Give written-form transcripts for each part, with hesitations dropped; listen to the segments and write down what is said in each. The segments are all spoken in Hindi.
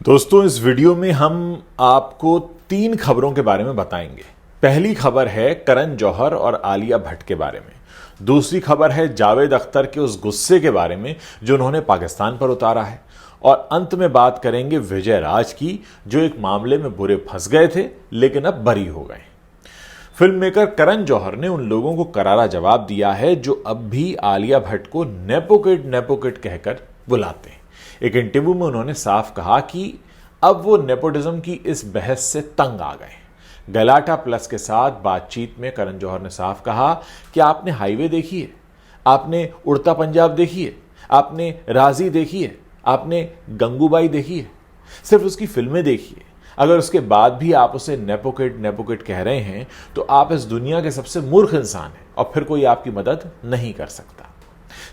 दोस्तों, इस वीडियो में हम आपको 3 खबरों के बारे में बताएंगे। पहली खबर है करण जौहर और आलिया भट्ट के बारे में। दूसरी खबर है जावेद अख्तर के उस गुस्से के बारे में जो उन्होंने पाकिस्तान पर उतारा है। और अंत में बात करेंगे विजय राज की, जो एक मामले में बुरे फंस गए थे लेकिन अब बरी हो गए। फिल्म मेकर करण जौहर ने उन लोगों को करारा जवाब दिया है जो अब भी आलिया भट्ट को नेपोकिड कहकर बुलाते हैं। एक इंटरव्यू में उन्होंने साफ कहा कि अब वो नेपोटिज्म की इस बहस से तंग आ गए। गलाटा प्लस के साथ बातचीत में करण जौहर ने साफ कहा कि आपने हाईवे देखी है, आपने उड़ता पंजाब देखी है, आपने राजी देखी है, आपने गंगूबाई देखी है, सिर्फ उसकी फिल्में देखिए। अगर उसके बाद भी आप उसे नेपोकिड कह रहे हैं तो आप इस दुनिया के सबसे मूर्ख इंसान हैं और फिर कोई आपकी मदद नहीं कर सकता।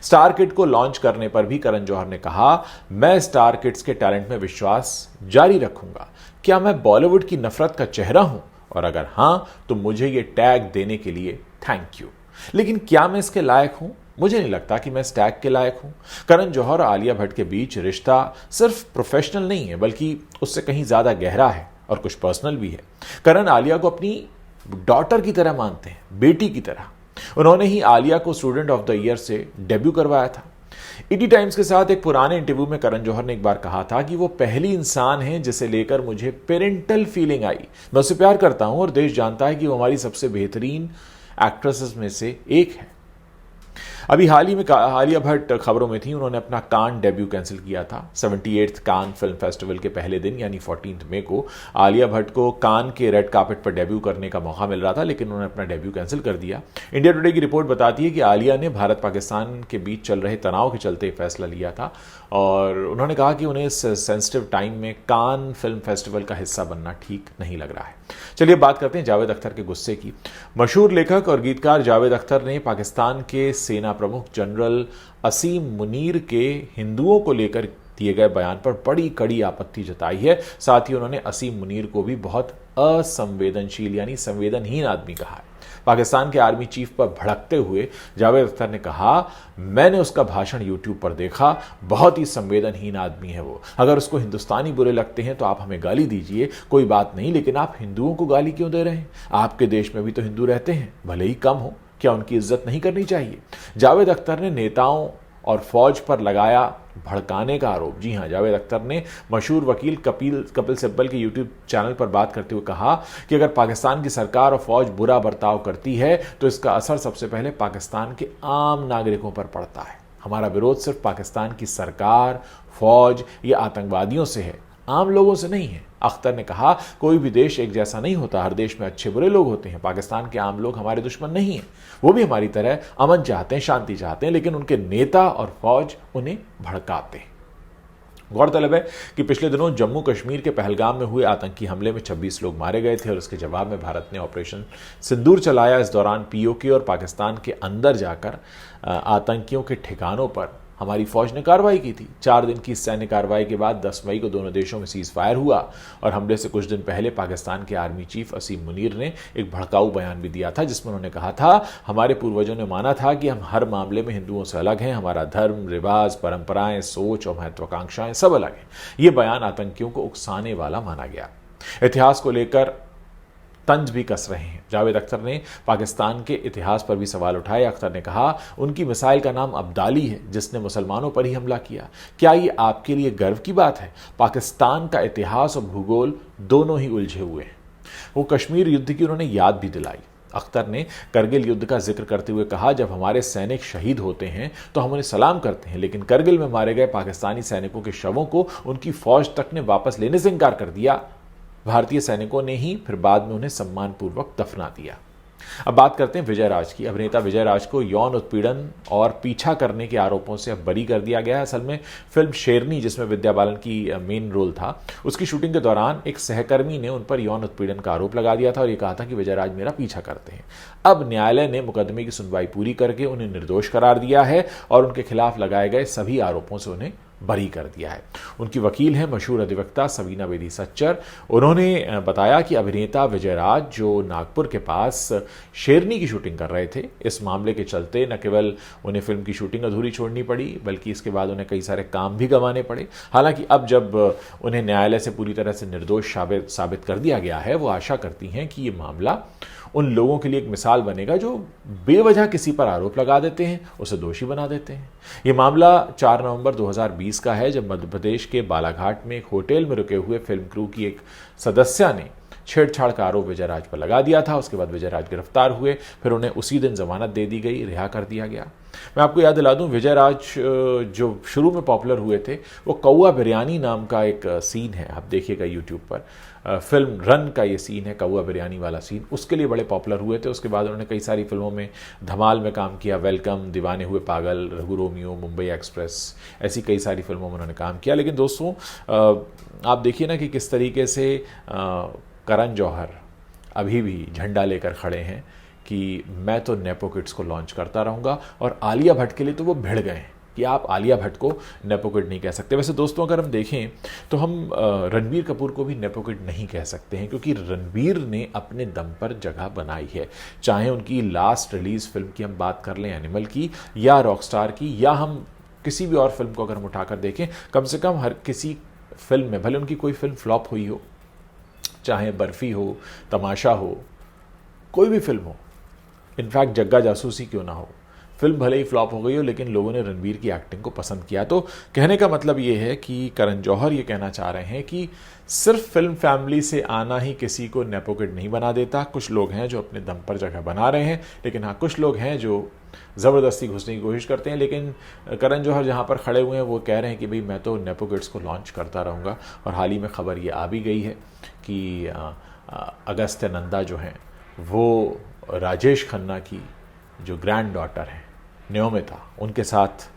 स्टार किड को लॉन्च करने पर भी करण जौहर ने कहा, मैं स्टार किड्स के टैलेंट में विश्वास जारी रखूंगा। क्या मैं बॉलीवुड की नफरत का चेहरा हूं? और अगर हां तो मुझे यह टैग देने के लिए थैंक यू। लेकिन क्या मैं इसके लायक हूं? मुझे नहीं लगता कि मैं इस टैग के लायक हूं। करण जौहर और आलिया भट्ट के बीच रिश्ता सिर्फ प्रोफेशनल नहीं है, बल्कि उससे कहीं ज्यादा गहरा है और कुछ पर्सनल भी है। करण आलिया को अपनी डॉटर की तरह मानते हैं, बेटी की तरह। उन्होंने ही आलिया को स्टूडेंट ऑफ द ईयर से डेब्यू करवाया था। ईटी टाइम्स के साथ एक पुराने इंटरव्यू में करण जौहर ने एक बार कहा था कि वो पहली इंसान है जिसे लेकर मुझे पेरेंटल फीलिंग आई। मैं उससे प्यार करता हूं और देश जानता है कि वो हमारी सबसे बेहतरीन एक्ट्रेसेस में से एक है। अभी हाल ही में आलिया भट्ट खबरों में थी। उन्होंने अपना कान डेब्यू कैंसिल किया था। 78th कान फिल्म फेस्टिवल के पहले दिन यानी 14 मई को आलिया भट्ट को कान के रेड कार्पेट पर डेब्यू करने का मौका मिल रहा था, लेकिन उन्होंने अपना डेब्यू कैंसिल कर दिया। इंडिया टुडे की रिपोर्ट बताती है कि आलिया ने भारत पाकिस्तान के बीच चल रहे तनाव के चलते फैसला लिया था और उन्होंने कहा कि उन्हें इस सेंसिटिव टाइम में कान फिल्म फेस्टिवल का हिस्सा बनना ठीक नहीं लग रहा है। चलिए बात करते हैं जावेद अख्तर के गुस्से की। मशहूर लेखक और गीतकार जावेद अख्तर ने पाकिस्तान के सेना प्रमुख जनरल असीम मुनीर के हिंदुओं को लेकर दिए गए बयान पर बड़ी कड़ी आपत्ति जताई है। साथ ही उन्होंने असीम मुनीर को भी बहुत असंवेदनशील यानी संवेदनहीन आदमी कहा है। पाकिस्तान के आर्मी चीफ पर भड़कते हुए जावेद अख्तर ने कहा, मैंने उसका भाषण यूट्यूब पर देखा, बहुत ही संवेदनहीन आदमी है वो। अगर उसको हिंदुस्तानी बुरे लगते हैं तो आप हमें गाली दीजिए, कोई बात नहीं, लेकिन आप हिंदुओं को गाली क्यों दे रहे हैं? आपके देश में भी तो हिंदू रहते हैं, भले ही कम हो। क्या उनकी इज्जत नहीं करनी चाहिए? जावेद अख्तर ने नेताओं और फौज पर लगाया भड़काने का आरोप। जी हां, जावेद अख्तर ने मशहूर वकील कपिल सिब्बल के यूट्यूब चैनल पर बात करते हुए कहा कि अगर पाकिस्तान की सरकार और फौज बुरा बर्ताव करती है तो इसका असर सबसे पहले पाकिस्तान के आम नागरिकों पर पड़ता है। हमारा विरोध सिर्फ पाकिस्तान की सरकार, फौज या आतंकवादियों से है, आम लोगों से नहीं है। अख्तर ने कहा, कोई भी देश एक जैसा नहीं होता, हर देश में अच्छे बुरे लोग होते हैं। पाकिस्तान के आम लोग हमारे दुश्मन नहीं हैं, वो भी हमारी तरह अमन चाहते हैं, शांति चाहते हैं, लेकिन उनके नेता और फौज उन्हें भड़काते हैं। गौरतलब है कि पिछले दिनों जम्मू कश्मीर के पहलगाम में हुए आतंकी हमले में 26 लोग मारे गए थे और उसके जवाब में भारत ने ऑपरेशन सिंदूर चलाया। इस दौरान पीओके और पाकिस्तान के अंदर जाकर आतंकियों के ठिकानों पर हमारी फौज ने कार्रवाई की थी। 4 दिन की सैन्य कार्रवाई के बाद 10 मई को दोनों देशों में सीज फायर हुआ और हमले से कुछ दिन पहले पाकिस्तान के आर्मी चीफ असीम मुनीर ने एक भड़काऊ बयान भी दिया था, जिसमें उन्होंने कहा था, हमारे पूर्वजों ने माना था कि हम हर मामले में हिंदुओं से अलग हैं, हमारा धर्म, रिवाज, परंपराएं, सोच और महत्वाकांक्षाएं सब अलग हैं। यह बयान आतंकियों को उकसाने वाला माना गया। इतिहास को लेकर तंज भी कस रहे हैं। जावेद अख्तर ने पाकिस्तान के इतिहास पर भी सवाल उठाए। अख्तर ने कहा, उनकी मिसाइल का नाम अब्दाली है जिसने मुसलमानों पर ही हमला किया। क्या ये आपके लिए गर्व की बात है? पाकिस्तान का इतिहास और भूगोल दोनों ही उलझे हुए हैं। वो कश्मीर युद्ध की उन्होंने याद भी दिलाई। अख्तर ने करगिल युद्ध का जिक्र करते हुए कहा, जब हमारे सैनिक शहीद होते हैं तो हम उन्हें सलाम करते हैं, लेकिन करगिल में मारे गए पाकिस्तानी सैनिकों के शवों को उनकी फौज तक ने वापस लेने से इंकार कर दिया। भारतीय सैनिकों ने ही फिर बाद में उन्हें सम्मानपूर्वक दफना दिया। अब बात करते हैं विजय राज की। अभिनेता विजय राज को यौन उत्पीड़न और पीछा करने के आरोपों से अब बरी कर दिया गया है। असल में फिल्म शेरनी, जिसमें विद्या बालन की मेन रोल था, उसकी शूटिंग के दौरान एक सहकर्मी ने उन पर यौन उत्पीड़न का आरोप लगा दिया था और ये कहा था कि विजय राज मेरा पीछा करते हैं। अब न्यायालय ने मुकदमे की सुनवाई पूरी करके उन्हें निर्दोष करार दिया है और उनके खिलाफ लगाए गए सभी आरोपों से उन्हें बरी कर दिया है। उनकी वकील हैं मशहूर अधिवक्ता सवीना बेदी सच्चर। उन्होंने बताया कि अभिनेता विजयराज जो नागपुर के पास शेरनी की शूटिंग कर रहे थे, इस मामले के चलते न केवल उन्हें फिल्म की शूटिंग अधूरी छोड़नी पड़ी बल्कि इसके बाद उन्हें कई सारे काम भी गंवाने पड़े। हालांकि अब जब उन्हें न्यायालय से पूरी तरह से निर्दोष साबित कर दिया गया है, वो आशा करती हैं कि ये मामला उन लोगों के लिए एक मिसाल बनेगा जो बेवजह किसी पर आरोप लगा देते हैं, उसे दोषी बना देते हैं। ये मामला 4 नवंबर 2020 का है, जब मध्य प्रदेश के बालाघाट में एक होटल में रुके हुए फिल्म क्रू की एक सदस्या ने छेड़छाड़ का आरोप विजयराज पर लगा दिया था। उसके बाद विजयराज गिरफ्तार हुए, फिर उन्हें उसी दिन जमानत दे दी गई, रिहा कर दिया गया। मैं आपको याद दिला दूं, विजयराज जो शुरू में पॉपुलर हुए थे, वो कौआ बिरयानी नाम का एक सीन है, आप देखिएगा यूट्यूब पर, फिल्म रन का ये सीन है, कौआ बिरयानी वाला सीन, उसके लिए बड़े पॉपुलर हुए थे। उसके बाद उन्होंने कई सारी फिल्मों में, धमाल में काम किया, वेलकम, दीवाने हुए पागल, रघु रोमियो, मुंबई एक्सप्रेस, ऐसी कई सारी फिल्मों में उन्होंने काम किया। लेकिन दोस्तों, आप देखिए ना कि किस तरीके से करण जौहर अभी भी झंडा लेकर खड़े हैं कि मैं तो नेपो किड्स को लॉन्च करता रहूँगा, और आलिया भट्ट के लिए तो वो भिड़ गए हैं कि आप आलिया भट्ट को नेपो किड नहीं कह सकते। वैसे दोस्तों, अगर हम देखें तो हम रणबीर कपूर को भी नेपो किड नहीं कह सकते हैं, क्योंकि रणबीर ने अपने दम पर जगह बनाई है। चाहे उनकी लास्ट रिलीज फिल्म की हम बात कर लें, एनिमल की, या रॉकस्टार की, या हम किसी भी और फिल्म को अगर हम उठाकर देखें, कम से कम हर किसी फिल्म में, भले उनकी कोई फिल्म फ्लॉप हुई हो, चाहे बर्फी हो, तमाशा हो, कोई भी फिल्म हो, इनफैक्ट जग्गा जासूसी क्यों ना हो, फिल्म भले ही फ्लॉप हो गई हो, लेकिन लोगों ने रणबीर की एक्टिंग को पसंद किया। तो कहने का मतलब ये है कि करण जौहर ये कहना चाह रहे हैं कि सिर्फ फिल्म फैमिली से आना ही किसी को नेपो किड नहीं बना देता। कुछ लोग हैं जो अपने दम पर जगह बना रहे हैं, लेकिन हाँ, कुछ लोग हैं जो ज़बरदस्ती घुसने की कोशिश करते हैं। लेकिन करण जौहर जहाँ पर खड़े हुए हैं, वो कह रहे हैं कि भाई मैं तो नेपो किड्स को लॉन्च करता रहूँगा। और हाल ही में खबर ये आ भी गई है कि अगस्त्य नंदा जो हैं, वो राजेश खन्ना की जो ग्रैंड डॉटर हैं न्योमिता, उनके साथ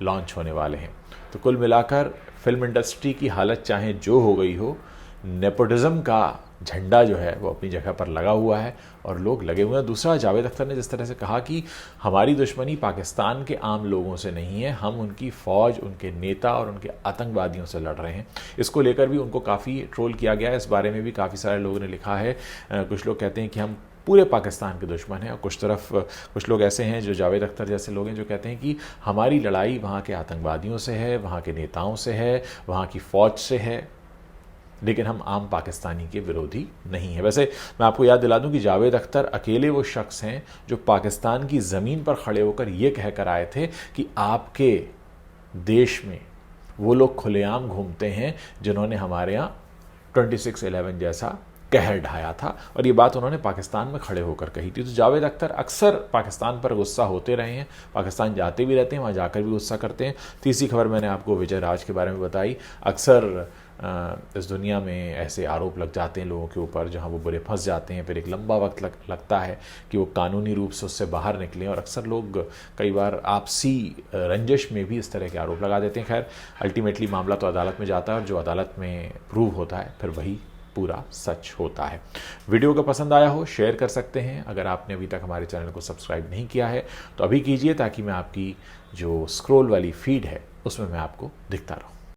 लॉन्च होने वाले हैं। तो कुल मिलाकर फिल्म इंडस्ट्री की हालत चाहे जो हो गई हो, नेपोटिज्म का झंडा जो है वो अपनी जगह पर लगा हुआ है और लोग लगे हुए हैं। दूसरा, जावेद अख्तर ने जिस तरह से कहा कि हमारी दुश्मनी पाकिस्तान के आम लोगों से नहीं है, हम उनकी फ़ौज, उनके नेता और उनके आतंकवादियों से लड़ रहे हैं, इसको लेकर भी उनको काफ़ी ट्रोल किया गया है। इस बारे में भी काफ़ी सारे लोगों ने लिखा है। कुछ लोग कहते हैं कि हम पूरे पाकिस्तान के दुश्मन हैं, और कुछ लोग ऐसे हैं जो जावेद अख्तर जैसे लोग हैं जो कहते हैं कि हमारी लड़ाई वहाँ के आतंकवादियों से है, वहाँ के नेताओं से है, वहाँ की फ़ौज से है, लेकिन हम आम पाकिस्तानी के विरोधी नहीं है। वैसे मैं आपको याद दिला दूं कि जावेद अख्तर अकेले वो शख्स हैं जो पाकिस्तान की ज़मीन पर खड़े होकर ये कहकर आए थे कि आपके देश में वो लोग खुलेआम घूमते हैं जिन्होंने हमारे यहाँ 26/11 जैसा कहर ढाया था, और ये बात उन्होंने पाकिस्तान में खड़े होकर कही थी। तो जावेद अख्तर अक्सर पाकिस्तान पर गुस्सा होते रहे हैं, पाकिस्तान जाते भी रहते हैं, वहाँ जाकर भी गुस्सा करते हैं। तीसरी खबर मैंने आपको विजयराज के बारे में बताई। अक्सर इस दुनिया में ऐसे आरोप लग जाते हैं लोगों के ऊपर, जहाँ वो बुरे फंस जाते हैं, फिर एक लंबा वक्त लगता है कि वो कानूनी रूप से उससे बाहर निकलें, और अक्सर लोग कई बार आपसी रंजिश में भी इस तरह के आरोप लगा देते हैं। खैर, अल्टीमेटली मामला तो अदालत में जाता है, और जो अदालत में प्रूव होता है फिर वही पूरा सच होता है। वीडियो को पसंद आया हो, शेयर कर सकते हैं। अगर आपने अभी तक हमारे चैनल को सब्सक्राइब नहीं किया है तो अभी कीजिए, ताकि मैं आपकी जो स्क्रॉल वाली फीड है उसमें मैं आपको दिखता रहूं।